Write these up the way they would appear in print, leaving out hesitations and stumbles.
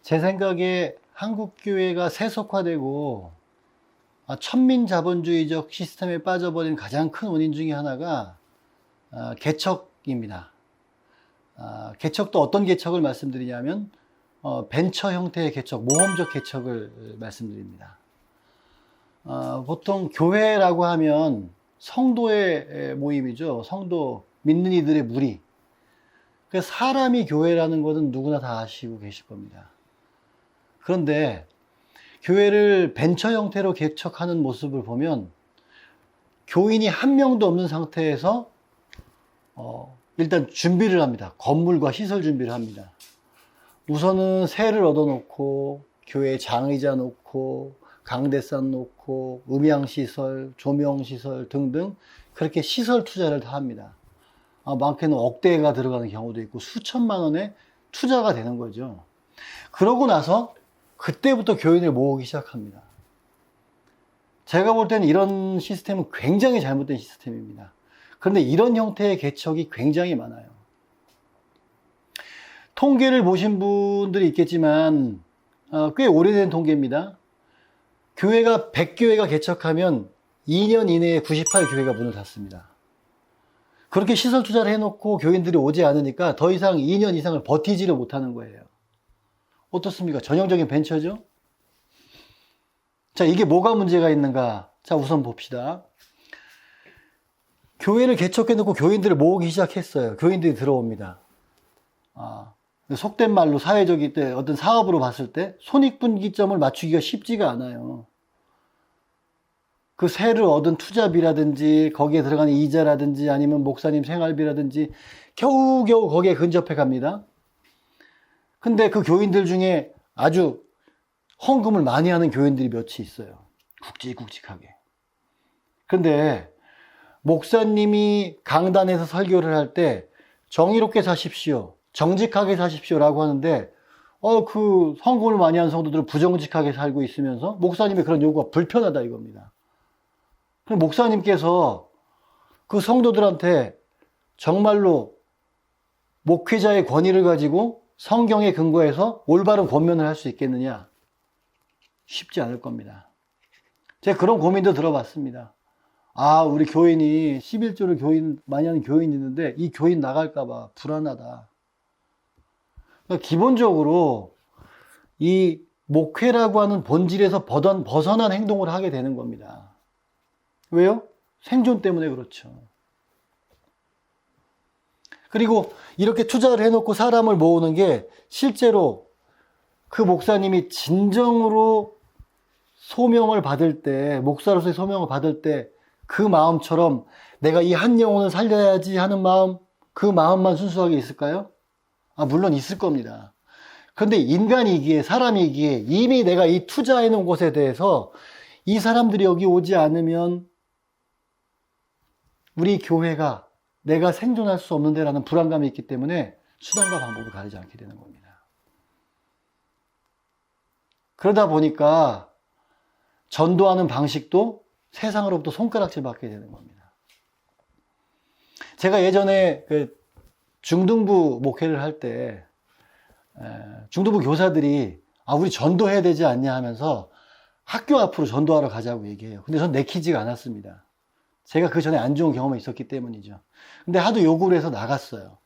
제 생각에 한국 교회가 세속화되고 천민자본주의적 시스템에 빠져버린 가장 큰 원인 중에 하나가 개척입니다. 개척도 어떤 개척을 말씀드리냐면 벤처 형태의 개척, 모험적 개척을 말씀드립니다. 보통 교회라고 하면 성도의 모임이죠. 성도, 믿는 이들의 무리. 그래서 사람이 교회라는 것은 누구나 다 아시고 계실 겁니다. 그런데 교회를 벤처 형태로 개척하는 모습을 보면 교인이 한 명도 없는 상태에서 일단 준비를 합니다. 건물과 시설 준비를 합니다. 우선은 세를 얻어놓고 교회 장의자 놓고 강대상 놓고 음향시설, 조명시설 등등 그렇게 시설 투자를 다 합니다. 많게는 억대가 들어가는 경우도 있고 수천만 원의 투자가 되는 거죠. 그러고 나서 그때부터 교인을 모으기 시작합니다. 제가 볼 때는 이런 시스템은 굉장히 잘못된 시스템입니다. 그런데 이런 형태의 개척이 굉장히 많아요. 통계를 보신 분들이 있겠지만 꽤 오래된 통계입니다. 교회가 100교회가 개척하면 2년 이내에 98교회가 문을 닫습니다. 그렇게 시설 투자를 해놓고 교인들이 오지 않으니까 더 이상 2년 이상을 버티지를 못하는 거예요. 어떻습니까? 전형적인 벤처죠? 자, 이게 뭐가 문제가 있는가? 자, 우선 봅시다. 교회를 개척해놓고 교인들을 모으기 시작했어요. 교인들이 들어옵니다. 속된 말로 사회적인 때 어떤 사업으로 봤을 때 손익분기점을 맞추기가 쉽지가 않아요. 그 세를 얻은 투자비라든지 거기에 들어가는 이자라든지 아니면 목사님 생활비라든지 겨우겨우 거기에 근접해 갑니다. 근데 그 교인들 중에 아주 헌금을 많이 하는 교인들이 몇이 있어요. 굵직굵직하게. 근데 목사님이 강단에서 설교를 할 때 정의롭게 사십시오. 정직하게 사십시오라고 하는데 그 헌금을 많이 하는 성도들은 부정직하게 살고 있으면서 목사님의 그런 요구가 불편하다 이겁니다. 그럼 목사님께서 그 성도들한테 정말로 목회자의 권위를 가지고 성경에 근거해서 올바른 권면을 할 수 있겠느냐? 쉽지 않을 겁니다. 제가 그런 고민도 들어봤습니다. 우리 교인이 11조를 많이 하는 교인이 있는데 이 교인 나갈까봐 불안하다. 그러니까 기본적으로 이 목회라고 하는 본질에서 벗어난 행동을 하게 되는 겁니다. 왜요? 생존 때문에 그렇죠. 그리고 이렇게 투자를 해놓고 사람을 모으는 게 실제로 그 목사님이 진정으로 소명을 받을 때, 목사로서의 소명을 받을 때 그 마음처럼 내가 이 한 영혼을 살려야지 하는 마음, 그 마음만 순수하게 있을까요? 물론 있을 겁니다. 그런데 인간이기에, 사람이기에 이미 내가 이 투자해 놓은 곳에 대해서 이 사람들이 여기 오지 않으면 우리 교회가 내가 생존할 수 없는 데라는 불안감이 있기 때문에 수단과 방법을 가리지 않게 되는 겁니다. 그러다 보니까 전도하는 방식도 세상으로부터 손가락질 받게 되는 겁니다. 제가 예전에 중등부 목회를 할 때 중등부 교사들이 우리 전도해야 되지 않냐 하면서 학교 앞으로 전도하러 가자고 얘기해요. 근데 전 내키지가 않았습니다. 제가 그 전에 안 좋은 경험이 있었기 때문이죠. 근데 하도 요구를 해서 나갔어요.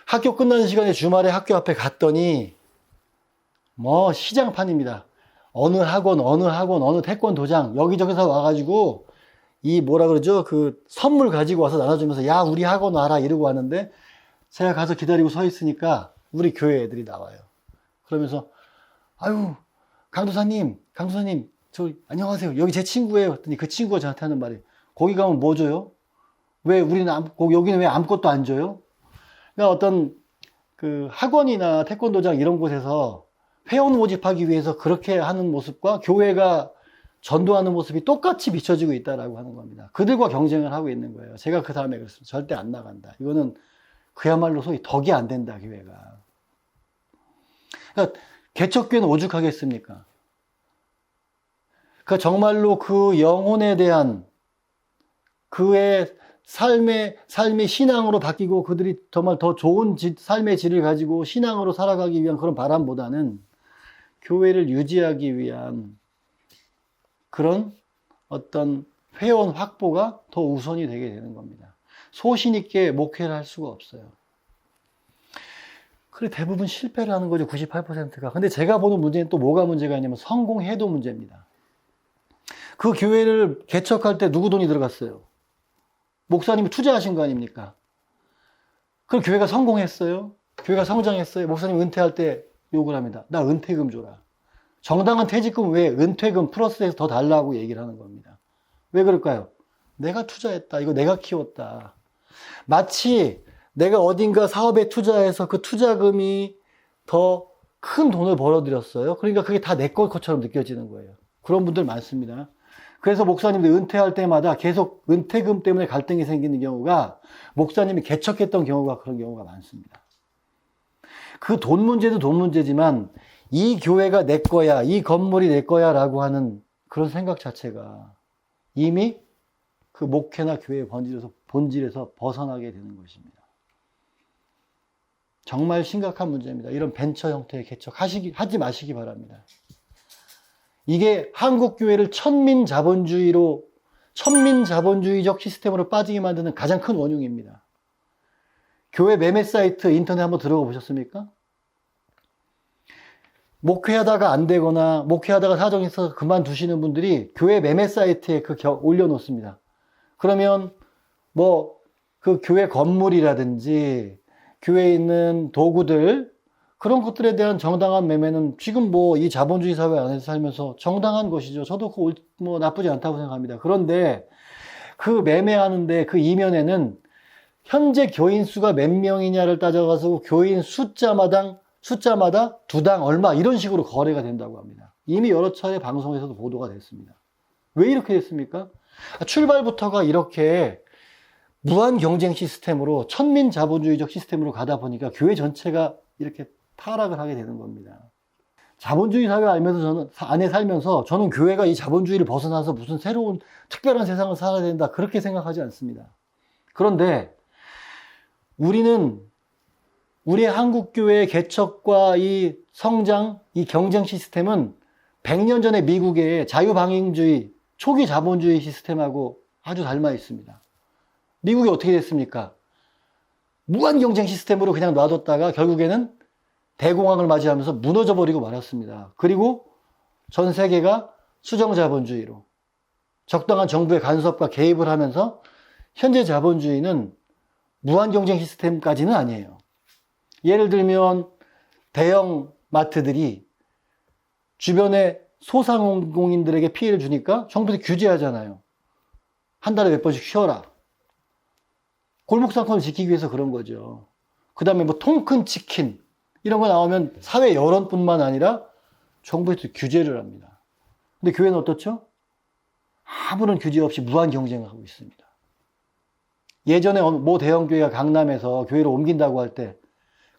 학교 끝나는 시간에 주말에 학교 앞에 갔더니 시장판입니다. 어느 학원, 어느 태권도장 여기저기서 와가지고 그 선물 가지고 와서 나눠주면서 야 우리 학원 와라 이러고 왔는데 제가 가서 기다리고 서 있으니까 우리 교회 애들이 나와요. 그러면서 강도사님 안녕하세요. 여기 제 친구예요. 그랬더니 그 친구가 저한테 하는 말이 거기 가면 뭐 줘요? 왜 여기는 왜 아무것도 안 줘요? 그러니까 어떤 그 학원이나 태권도장 이런 곳에서 회원 모집하기 위해서 그렇게 하는 모습과 교회가 전도하는 모습이 똑같이 비춰지고 있다라고 하는 겁니다. 그들과 경쟁을 하고 있는 거예요. 제가 그 다음에 그랬습니다. 절대 안 나간다. 이거는 그야말로 소위 덕이 안 된다, 교회가. 그러니까 개척교회는 오죽하겠습니까? 그러니까 정말로 그 영혼에 대한 그의 삶의 신앙으로 바뀌고 그들이 정말 더 좋은 삶의 질을 가지고 신앙으로 살아가기 위한 그런 바람보다는 교회를 유지하기 위한 그런 어떤 회원 확보가 더 우선이 되게 되는 겁니다. 소신 있게 목회를 할 수가 없어요. 그래 대부분 실패를 하는 거죠. 98%가. 근데 제가 보는 문제는 또 뭐가 문제가 있냐면 성공해도 문제입니다. 그 교회를 개척할 때 누구 돈이 들어갔어요? 목사님이 투자하신 거 아닙니까? 그럼 교회가 성공했어요? 교회가 성장했어요? 목사님 은퇴할 때 욕을 합니다. 나 은퇴금 줘라. 정당한 퇴직금 왜 은퇴금 플러스해서 더 달라고 얘기를 하는 겁니다. 왜 그럴까요? 내가 투자했다. 이거 내가 키웠다. 마치 내가 어딘가 사업에 투자해서 그 투자금이 더 큰 돈을 벌어들였어요. 그러니까 그게 다 내 것처럼 느껴지는 거예요. 그런 분들 많습니다. 그래서 목사님들 은퇴할 때마다 계속 은퇴금 때문에 갈등이 생기는 경우가 목사님이 개척했던 경우가 그런 경우가 많습니다. 그 돈 문제도 돈 문제지만 이 교회가 내 거야, 이 건물이 내 거야 라고 하는 그런 생각 자체가 이미 그 목회나 교회의 본질에서 벗어나게 되는 것입니다. 정말 심각한 문제입니다. 이런 벤처 형태의 개척 하지 마시기 바랍니다. 이게 한국 교회를 천민자본주의적 시스템으로 빠지게 만드는 가장 큰 원흉입니다. 교회 매매 사이트 인터넷 한번 들어가 보셨습니까? 목회하다가 안 되거나 목회하다가 사정이 있어서 그만두시는 분들이 교회 매매 사이트에 올려놓습니다. 그러면 뭐 그 교회 건물이라든지 교회에 있는 도구들 그런 것들에 대한 정당한 매매는 지금 뭐 이 자본주의 사회 안에서 살면서 정당한 것이죠. 저도 뭐 나쁘지 않다고 생각합니다. 그런데 그 매매하는데 그 이면에는 현재 교인 수가 몇 명이냐를 따져가지고 교인 숫자마다 두당 얼마 이런 식으로 거래가 된다고 합니다. 이미 여러 차례 방송에서도 보도가 됐습니다. 왜 이렇게 됐습니까? 출발부터가 이렇게 무한 경쟁 시스템으로 천민 자본주의적 시스템으로 가다 보니까 교회 전체가 이렇게 타락을 하게 되는 겁니다. 자본주의 사회 안에 살면서 저는 교회가 이 자본주의를 벗어나서 무슨 새로운 특별한 세상을 살아야 된다 그렇게 생각하지 않습니다. 그런데 우리는 우리의 한국교회의 개척과 이 성장, 이 경쟁 시스템은 100년 전에 미국의 자유방임주의, 초기 자본주의 시스템하고 아주 닮아 있습니다. 미국이 어떻게 됐습니까? 무한 경쟁 시스템으로 그냥 놔뒀다가 결국에는 대공황을 맞이하면서 무너져버리고 말았습니다. 그리고 전 세계가 수정자본주의로 적당한 정부의 간섭과 개입을 하면서 현재 자본주의는 무한 경쟁 시스템까지는 아니에요. 예를 들면 대형 마트들이 주변에 소상공인들에게 피해를 주니까 정부들이 규제하잖아요. 한 달에 몇 번씩 쉬어라. 골목상권을 지키기 위해서 그런 거죠. 그 다음에 뭐 통큰 치킨 이런 거 나오면 사회 여론뿐만 아니라 정부에서 규제를 합니다. 근데 교회는 어떻죠? 아무런 규제 없이 무한 경쟁을 하고 있습니다. 예전에 모 대형 교회가 강남에서 교회를 옮긴다고 할 때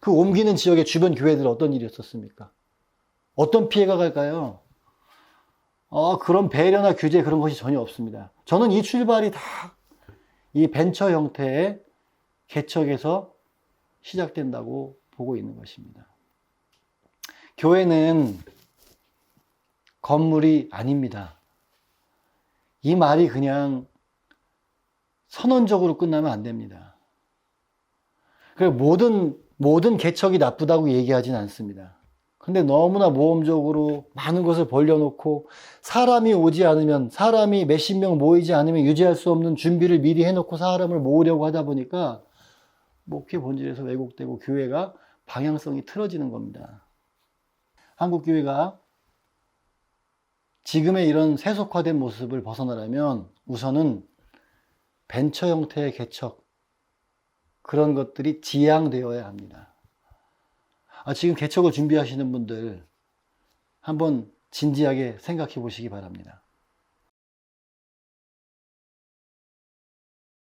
그 옮기는 지역의 주변 교회들 어떤 일이 있었습니까? 어떤 피해가 갈까요? 그런 배려나 규제 그런 것이 전혀 없습니다. 저는 이 출발이 다 이 벤처 형태의 개척에서 시작된다고 보고 있는 것입니다. 교회는 건물이 아닙니다. 이 말이 그냥 선언적으로 끝나면 안 됩니다. 모든 개척이 나쁘다고 얘기하진 않습니다. 근데 너무나 모험적으로 많은 것을 벌려놓고 사람이 오지 않으면 사람이 몇십 명 모이지 않으면 유지할 수 없는 준비를 미리 해놓고 사람을 모으려고 하다 보니까 목회 본질에서 왜곡되고 교회가 방향성이 틀어지는 겁니다. 한국교회가 지금의 이런 세속화된 모습을 벗어나려면 우선은 벤처 형태의 개척 그런 것들이 지향되어야 합니다. 지금 개척을 준비하시는 분들 한번 진지하게 생각해 보시기 바랍니다.